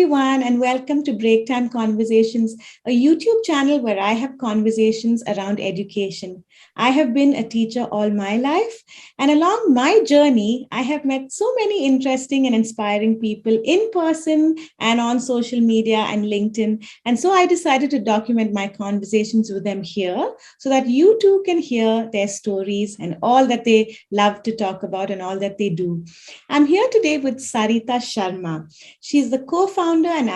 everyone, and welcome to Break Time Conversations, a YouTube channel where I have conversations around education. I have been a teacher all my life, and along my journey, I have met so many interesting and inspiring people in person and on social media and LinkedIn. And so I decided to document my conversations with them here so that you too can hear their stories and all that they love to talk about and all that they do. I'm here today with Sarita Sharma. She's the co-founder and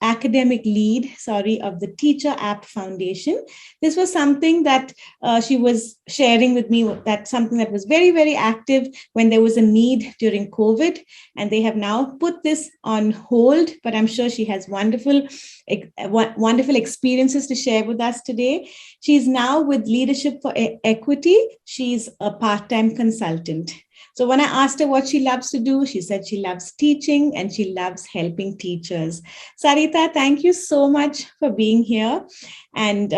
academic lead, of the TeacherApp Foundation. This was something that she was sharing with me, that something that was very, very active when there was a need during COVID, and they have now put this on hold, but I'm sure she has wonderful experiences to share with us today. She's now with Leadership for Equity. She's a part-time consultant. So when I asked her what she loves to do, she said she loves teaching and she loves helping teachers. Sarita, thank you so much for being here. And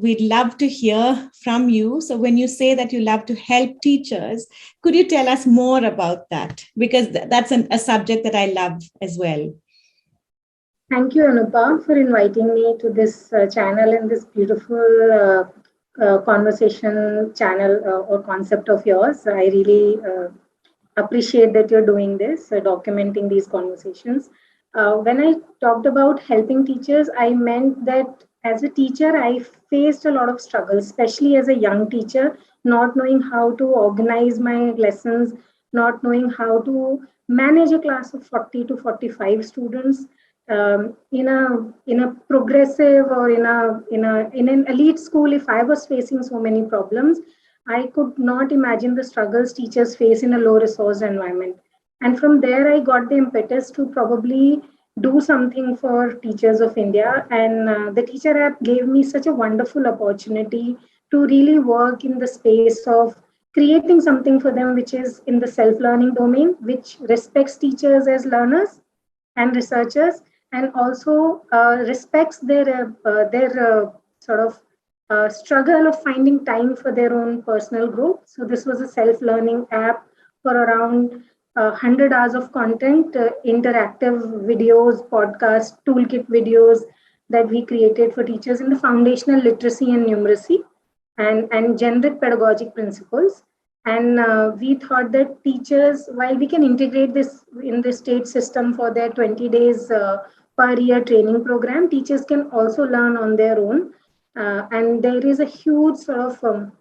we'd love to hear from you. So when you say that you love to help teachers, could you tell us more about that? Because that's a subject that I love as well. Thank you, Anupa, for inviting me to this channel and this beautiful conversation channel or concept of yours. I really appreciate that you're doing this, documenting these conversations. When I talked about helping teachers, I meant that as a teacher, I faced a lot of struggles, especially as a young teacher, not knowing how to organize my lessons, not knowing how to manage a class of 40 to 45 students. In a progressive or in an elite school, if I was facing so many problems, I could not imagine the struggles teachers face in a low resource environment. And from there, I got the impetus to probably do something for teachers of India. And the Teacher App gave me such a wonderful opportunity to really work in the space of creating something for them, which is in the self-learning domain, which respects teachers as learners and researchers, and also respects their sort of struggle of finding time for their own personal growth. So this was a self-learning app for around 100 hours of content, interactive videos, podcasts, toolkit videos that we created for teachers in the foundational literacy and numeracy and generic pedagogic principles. And we thought that teachers, while we can integrate this in the state system for their 20 days per year training program, teachers can also learn on their own. And there is a huge sort of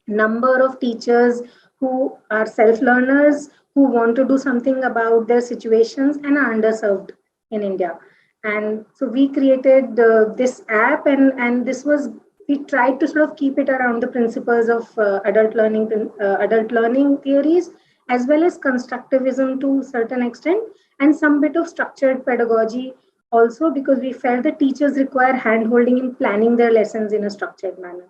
number of teachers who are self-learners, who want to do something about their situations and are underserved in India. And so we created this app, and this was, we tried to sort of keep it around the principles of adult learning theories, as well as constructivism to a certain extent, and some bit of structured pedagogy also, because we felt that teachers require hand-holding in planning their lessons in a structured manner.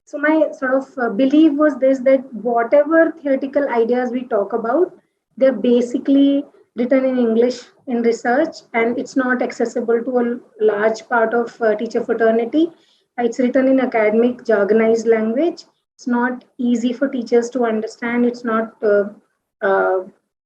So my sort of belief was this, that whatever theoretical ideas we talk about, they're basically written in English in research, and it's not accessible to a large part of teacher fraternity. It's written in academic jargonized language. It's not easy for teachers to understand. It's not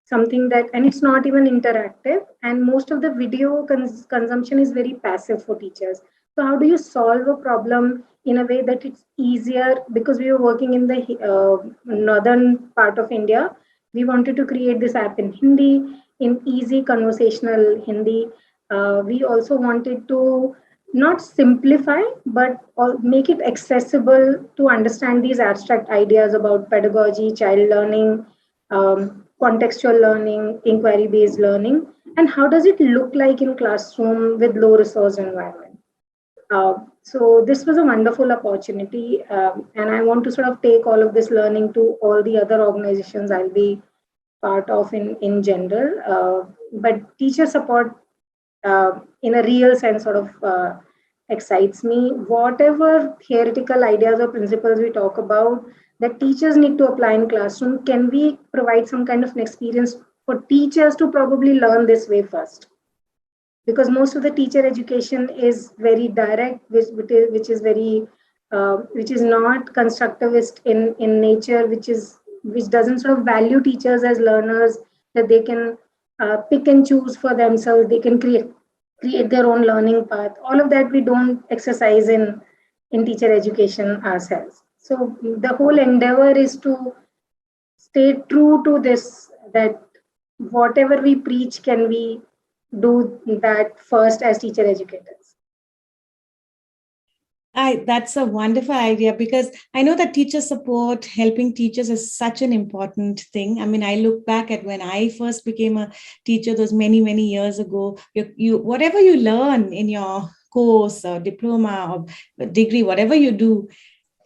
something that, and it's not even interactive. And most of the video consumption is very passive for teachers. So how do you solve a problem in a way that it's easier? Because we were working in the northern part of India, we wanted to create this app in Hindi, in easy conversational Hindi. We also wanted to not simplify, but make it accessible to understand these abstract ideas about pedagogy, child learning, contextual learning, inquiry-based learning, and how does it look like in classroom with low resource environment. So this was a wonderful opportunity, and I want to sort of take all of this learning to all the other organizations I'll be part of in general. But teacher support in a real sense sort of excites me. Whatever theoretical ideas or principles we talk about that teachers need to apply in classroom, can we provide some kind of an experience for teachers to probably learn this way first? Because most of the teacher education is very direct, which is very which is not constructivist in nature, which doesn't sort of value teachers as learners, that they can pick and choose for themselves. They can create their own learning path. All of that we don't exercise in teacher education ourselves. So the whole endeavor is to stay true to this, that whatever we preach, can we do that first as teacher educators. That's a wonderful idea, because I know that teacher support, helping teachers, is such an important thing. I mean, I look back at when I first became a teacher, those many, many years ago. You whatever you learn in your course or diploma or degree, whatever you do,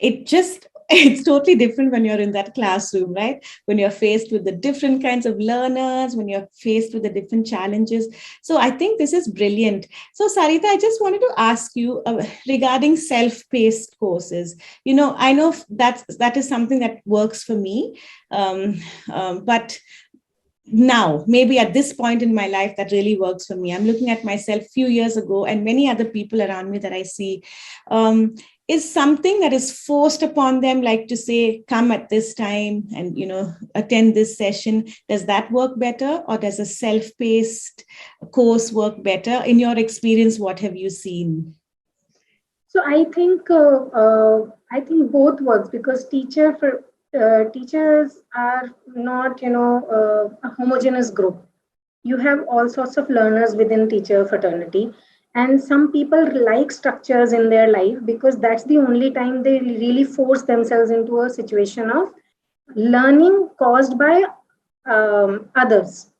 it just it's totally different when you're in that classroom, right? When you're faced with the different kinds of learners, when you're faced with the different challenges. So I think this is brilliant. So Sarita, I just wanted to ask you regarding self-paced courses. I know that is something that works for me, but now maybe at this point in my life that really works for me. I'm looking at myself few years ago and many other people around me that I see. Is something that is forced upon them, like to say, come at this time and attend this session, does that work better, or does a self-paced course work better? In your experience, what have you seen? So I think both works, because teachers are not a homogeneous group. You have all sorts of learners within teacher fraternity, and some people like structures in their life because that's the only time they really force themselves into a situation of learning caused by others.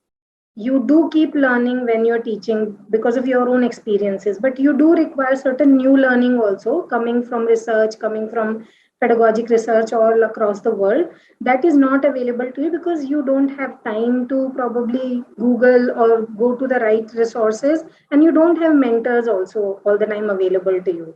You do keep learning when you're teaching because of your own experiences, but you do require certain new learning also, coming from research, coming from pedagogic research all across the world, that is not available to you because you don't have time to probably google or go to the right resources, and you don't have mentors also all the time available to you.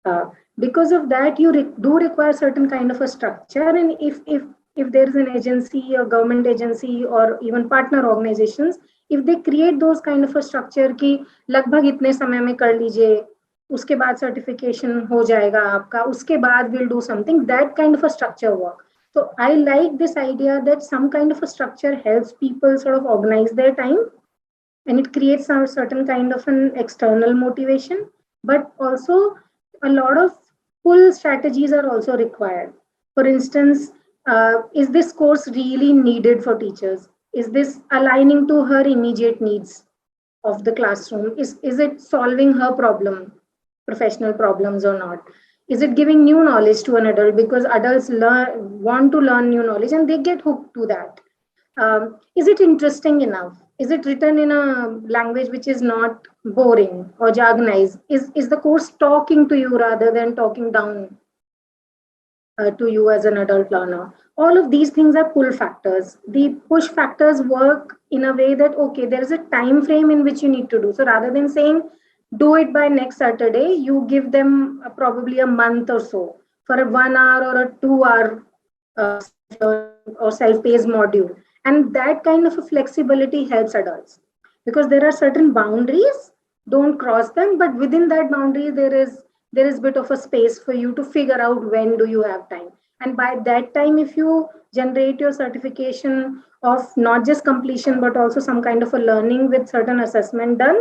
uh, because of that, you do require certain kind of a structure. And if there is an agency or government agency or even partner organizations, if they create those kind of a structure कि लगभग इतने समय में कर लीजिए, उसके बाद certification हो जाएगा आपका, उसके बाद we'll do something, that kind of a structure work. So I like this idea that some kind of a structure helps people sort of organize their time, and it creates some certain kind of an external motivation, but also a lot of pull strategies are also required. For instance, is this course really needed for teachers? Is this aligning to her immediate needs of the classroom? Is it solving her professional problems or not? Is it giving new knowledge to an adult, because adults want to learn new knowledge and they get hooked to that? Is it interesting enough? Is it written in a language which is not boring or jargonized? Is the course talking to you rather than talking down to you as an adult learner? All of these things are pull factors. The push factors work in a way that, okay, there is a time frame in which you need to do. So rather than saying do it by next Saturday, you give them probably a month or so for a 1 hour or a 2 hour self-learning or self-paced module. And that kind of a flexibility helps adults, because there are certain boundaries, don't cross them, but within that boundary there is bit of a space for you to figure out when do you have time. And by that time, if you generate your certification of not just completion but also some kind of a learning with certain assessment done,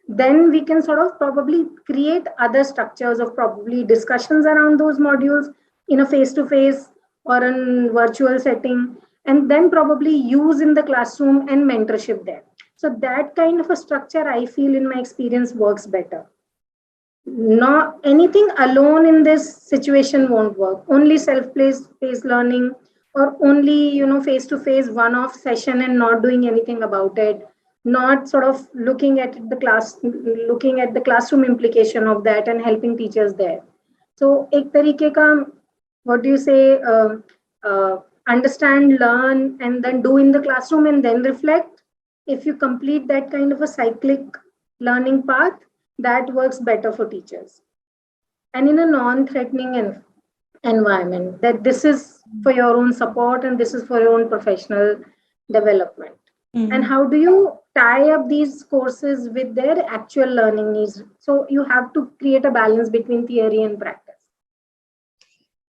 then we can sort of probably create other structures of probably discussions around those modules in a face to face or in virtual setting, and then probably use in the classroom and mentorship there. So that kind of a structure, I feel in my experience, works better. Not anything alone in this situation won't work. Only self-paced learning, or only face to face one-off session and not doing anything about it, not sort of looking at the classroom implication of that and helping teachers there. So ek tarike ka, what do you say, uh, understand, learn, and then do in the classroom and then reflect. If you complete that kind of a cyclic learning path, that works better for teachers. And in a non-threatening environment, that this is for your own support and this is for your own professional development. And Mm-hmm. how do you tie up these courses with their actual learning needs? So you have to create a balance between theory and practice.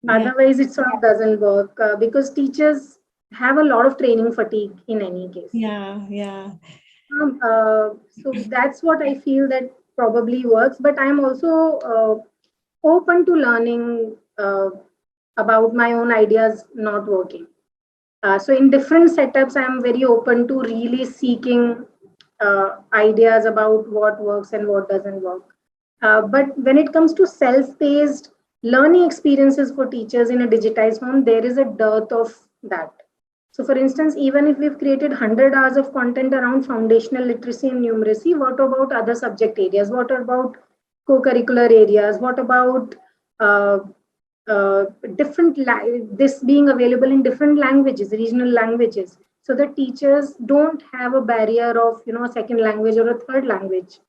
Yeah. Otherwise, it sort of doesn't work, because teachers have a lot of training fatigue in any case. Yeah, yeah. So that's what I feel that probably works. But I'm also open to learning about my own ideas not working. So in different setups, I'm very open to really seeking ideas about what works and what doesn't work. But when it comes to self-paced learning experiences for teachers in a digitized form, there is a dearth of that. So for instance, even if we've created 100 hours of content around foundational literacy and numeracy, what about other subject areas? What about co-curricular areas? What about uh, uh, this being available in different languages, regional languages, so that teachers don't have a barrier of a second language or a third language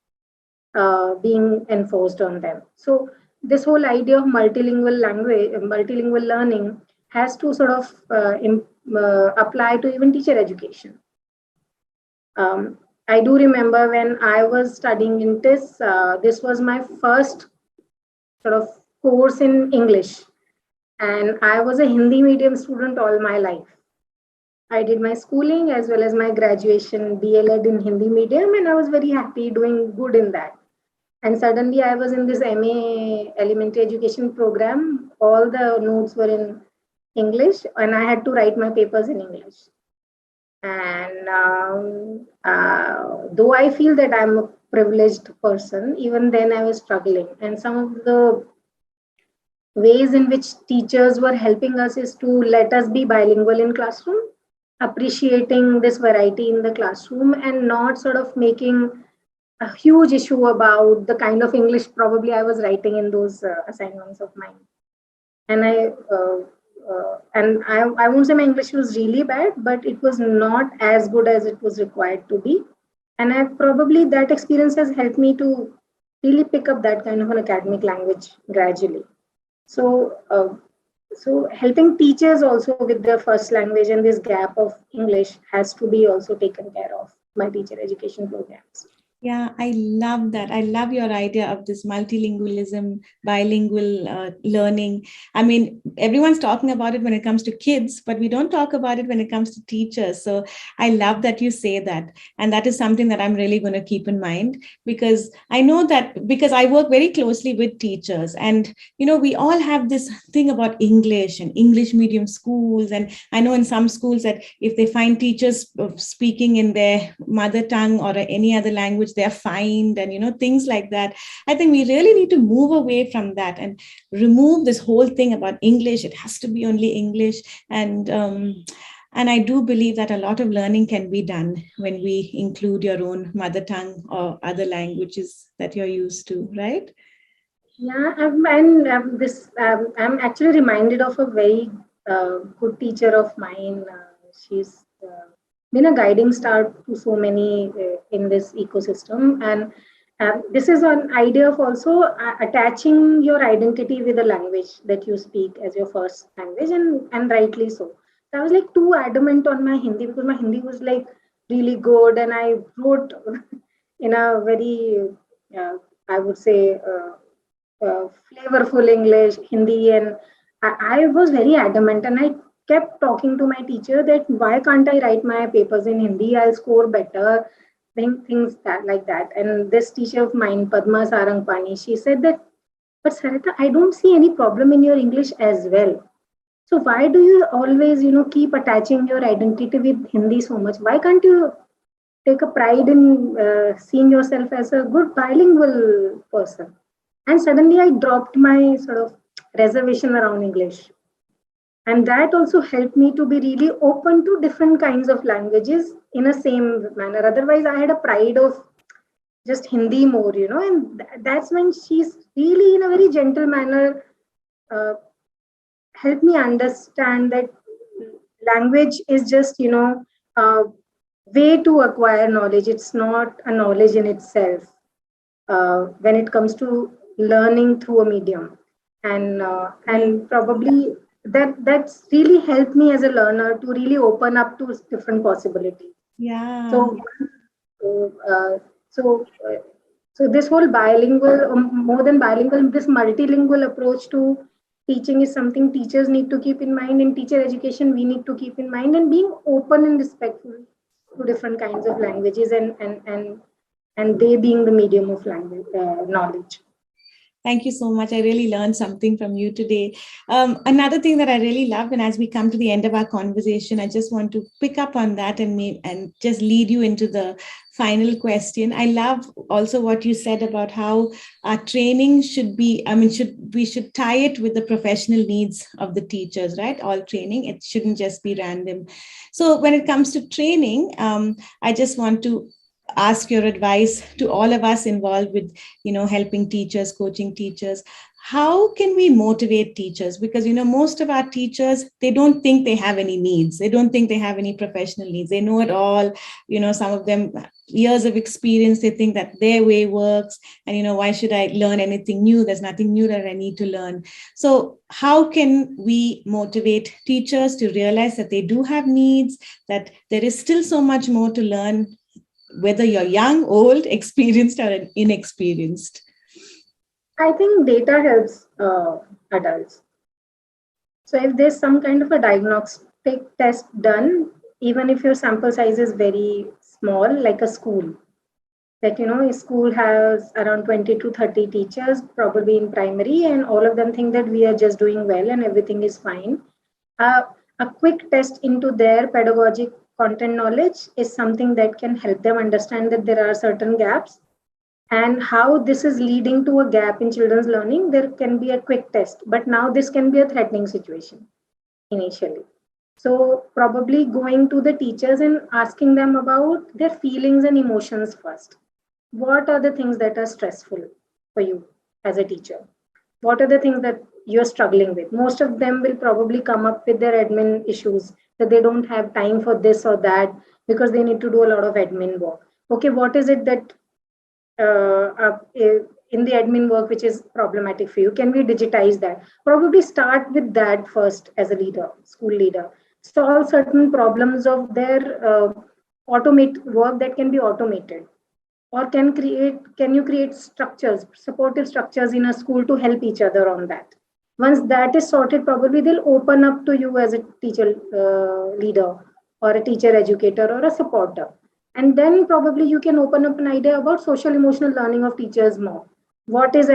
being enforced on them. So this whole idea of multilingual learning has to sort of apply to even teacher education. um, I do remember when I was studying in this, this was my first sort of course in English, and I was a Hindi medium student all my life. I did my schooling as well as my graduation BLed in Hindi medium, and I was very happy doing good in that. And suddenly I was in this MA elementary education program. All the notes were in English, and I had to write my papers in English. And though I feel that I'm a privileged person, even then I was struggling. And some of the ways in which teachers were helping us is to let us be bilingual in classroom, appreciating this variety in the classroom, and not sort of making a huge issue about the kind of English probably I was writing in those assignments of mine. And I won't say my English was really bad, but it was not as good as it was required to be. And I probably that experience has helped me to really pick up that kind of an academic language gradually. So, so helping teachers also with their first language and this gap of English has to be also taken care of by teacher education programs. Yeah, I love that. I love your idea of this multilingualism, bilingual learning. I mean, everyone's talking about it when it comes to kids, but we don't talk about it when it comes to teachers. So I love that you say that. And that is something that I'm really going to keep in mind, because I know that because I work very closely with teachers, and, we all have this thing about English and English medium schools. And I know in some schools that if they find teachers speaking in their mother tongue or any other language, they're fined, and things like that. I think we really need to move away from that and remove this whole thing about English. It has to be only English. And I do believe that a lot of learning can be done when we include your own mother tongue or other languages that you're used to, right? Yeah, and I'm actually reminded of a very good teacher of mine. She's been a guiding star to so many in this ecosystem. And this is an idea of also attaching your identity with the language that you speak as your first language, and rightly so. So I was like too adamant on my Hindi because my Hindi was like really good, and I wrote in a very, I would say, flavorful English, Hindi, and I was very adamant, and I kept talking to my teacher that why can't I write my papers in Hindi? I'll score better, things that like that. And this teacher of mine, Padma Sarangpani, she said that, but Sarita, I don't see any problem in your English as well. So why do you always, keep attaching your identity with Hindi so much? Why can't you take a pride in seeing yourself as a good bilingual person? And suddenly I dropped my sort of reservation around English. And that also helped me to be really open to different kinds of languages in a same manner. Otherwise, I had a pride of just Hindi more, and that's when she's really, in a very gentle manner, uh, helped me understand that language is just, a way to acquire knowledge. It's not a knowledge in itself. When it comes to learning through a medium, Yeah. and probably that's really helped me as a learner to really open up to different possibilities. Yeah. So so uh, so, uh, so this whole bilingual, more than bilingual, this multilingual approach to Teaching is something teachers need to keep in mind. In teacher education, we need to keep in mind, and being open and respectful to different kinds of languages, and they being the medium of language knowledge. Thank you so much. I really learned something from you today. Another thing that I really love, and as we come to the end of our conversation, I just want to pick up on that and just lead you into the final question. I love also what you said about how our training should be, we should tie it with the professional needs of the teachers, right? All training, it shouldn't just be random. So when it comes to training, I just want to ask your advice to all of us involved with helping teachers, coaching teachers. How can we motivate teachers? Because most of our teachers, they don't think they have any needs, they don't think they have any professional needs, they know it all. Some of them years of experience, they think that their way works, and why should I learn anything new? There's nothing new that I need to learn. So how can we motivate teachers to realize that they do have needs, that there is still so much more to learn, whether you're young, old, experienced, or inexperienced? I think data helps adults. So if there's some kind of a diagnostic test done, even if your sample size is very small, like a school, that a school has around 20 to 30 teachers, probably in primary, and all of them think that we are just doing well and everything is fine. A quick test into their pedagogic content knowledge is something that can help them understand that there are certain gaps, and how this is leading to a gap in children's learning. There can be a quick test, but now this can be a threatening situation initially. So probably going to the teachers and asking them about their feelings and emotions first. What are the things that are stressful for you as a teacher? What are the things that you're struggling with? Most of them will probably come up with their admin issues, that they don't have time for this or that because they need to do a lot of admin work. Okay, what is it that in the admin work which is problematic for you? Can we digitize that? Probably start with that first as a leader, school leader. Solve certain problems of their automate work that can be automated, or can you create structures, supportive structures in a school to help each other on that. Once that is sorted, probably they'll open up to you as a teacher leader, or a teacher educator, or a supporter. And then probably you can open up an idea about social emotional learning of teachers more. What is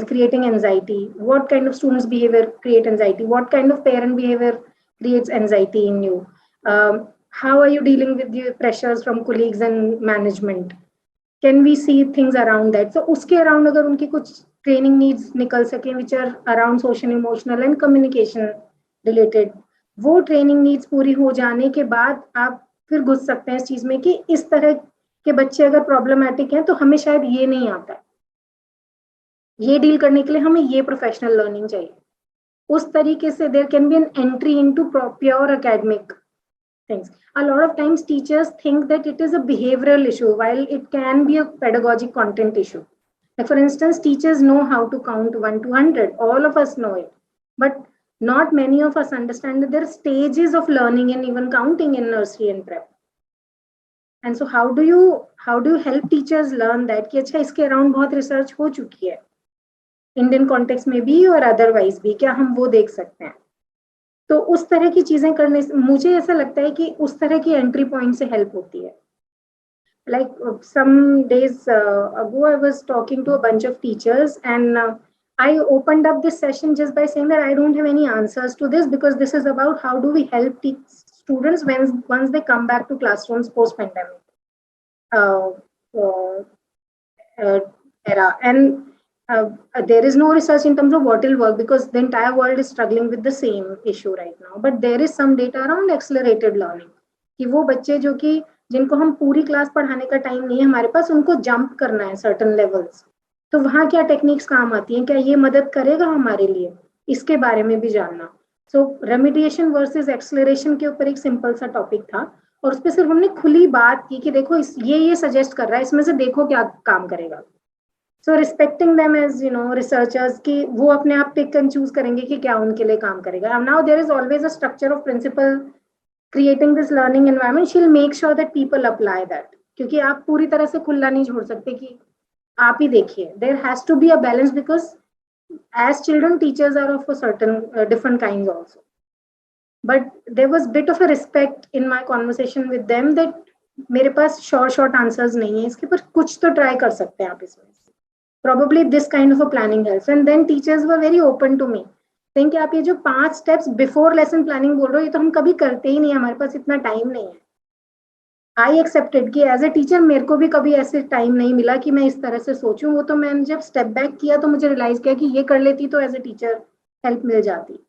creating anxiety? What kind of students behavior create anxiety? What kind of parent behavior creates anxiety in you? How are you dealing with the pressures from colleagues and management? Can we see things around that? So uske around agar unki kuch training needs nikal sake which are around social emotional and communication related, वो training needs पूरी हो जाने के बाद आप फिर घुस सकते हैं इस चीज में कि इस तरह के बच्चे अगर प्रॉब्लमैटिक हैं तो हमें शायद ये नहीं आता है, ये डील करने के लिए हमें ये प्रोफेशनल लर्निंग चाहिए. उस तरीके से there can be an entry into pure academic things. A lot of times teachers think that it is a behavioral issue while it can be a pedagogic content issue. Like for instance, teachers know how to count 1 to 100. All of us know it. But not many of us understand that there are stages of learning and even counting in nursery and prep. And so how do you help teachers learn that कि अच्छा इसके around बहुत research हो चुकी है, Indian context में भी और otherwise भी, क्या हम वो देख सकते हैं? तो उस तरह की चीजें करने से मुझे ऐसा लगता है कि उस तरह की एंट्री पॉइंट से हेल्प होती है. Like some days ago, I was talking to a bunch of teachers, and I opened up this session just by saying that I don't have any answers to this, because this is about how do we help students once they come back to classrooms post-pandemic era. And there is no research in terms of what will work, because the entire world is struggling with the same issue right now. But there is some data around accelerated learning, कि वो बच्चे जो कि जिनको हम पूरी class पढ़ाने का टाइम नहीं है हमारे पास, उनको जंप करना है सर्टन लेवल्स, तो वहाँ क्या टेक्निक्स काम आती हैं, क्या ये मदद करेगा हमारे लिए, इसके बारे में भी जानना. सो रेमिडिएशन वर्सेस एक्सेलरेशन के ऊपर एक सिंपल सा टॉपिक था, और उस पर सिर्फ हमने खुली बात की कि देखो ये सजेस्ट कर रहा है, इसमें से देखो क्या काम करेगा. So respecting them as researchers, कि वो अपने आप pick and choose करेंगे कि क्या उनके लिए काम करेगा. And now there is always a structure of principal creating this learning environment. She'll make sure that people apply that, क्योंकि आप पूरी तरह से खुला नहीं छोड़ सकते कि आप ही देखिए. There has to be a balance, because As children, teachers are of a certain different kinds also. But there was bit of a respect in my conversation with them that मेरे पास short answers नहीं है इसके पर कुछ तो try कर सकते हैं आप इसमें. Probably this kind of a planning helps. And then teachers were very open to me. saying कि आप ये जो 5 steps before lesson planning बोल रहे हो ये तो हम कभी करते ही नहीं, हमारे पास इतना टाइम नहीं है. आई एक्सेप्टेड कि एज ए टीचर मेरे को भी कभी ऐसे टाइम नहीं मिला कि मैं इस तरह से सोचूं. वो तो मैंने जब स्टेप बैक किया तो मुझे रियलाइज किया कि ये कर लेती तो एज ए टीचर हेल्प मिल जाती.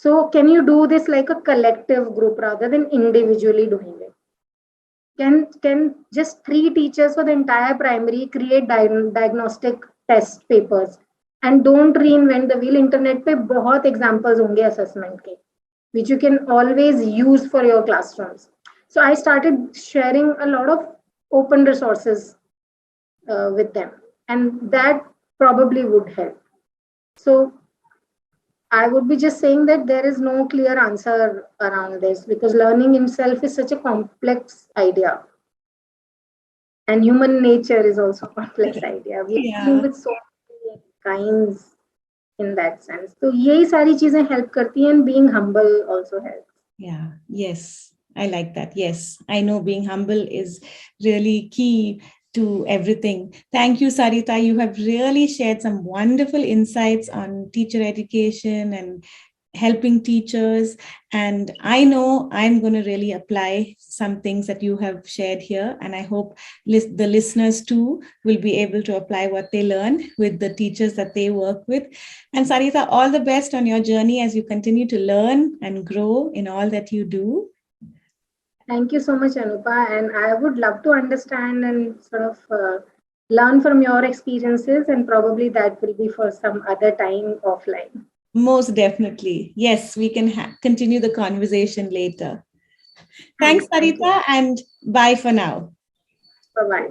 So can you do this like a collective group rather than individually doing it? Can just 3 teachers for the entire primary create diagnostic test papers and don't reinvent the wheel? Internet पे बहुत examples होंगे assessment के which you can always use for your classrooms. So I started sharing a lot of open resources with them, and that probably would help. So I would be just saying that there is no clear answer around this because learning itself is such a complex idea. And human nature is also a complex idea. We are dealing Yeah. with so many kinds in that sense. So यही सारी चीजें help करती हैं, and being humble also helps. Yeah. Yes. I like that. Yes. I know being humble is really key to everything. Thank you, Sarita. You have really shared some wonderful insights on teacher education and helping teachers. And I know I'm going to really apply some things that you have shared here. And I hope the listeners too will be able to apply what they learn with the teachers that they work with. And Sarita, all the best on your journey as you continue to learn and grow in all that you do. Thank you so much, Anupa. And I would love to understand and sort of learn from your experiences, and probably that will be for some other time offline. Most definitely. Yes, we can continue the conversation later. Thanks, Thank you. Sarita, and bye for now. Bye bye.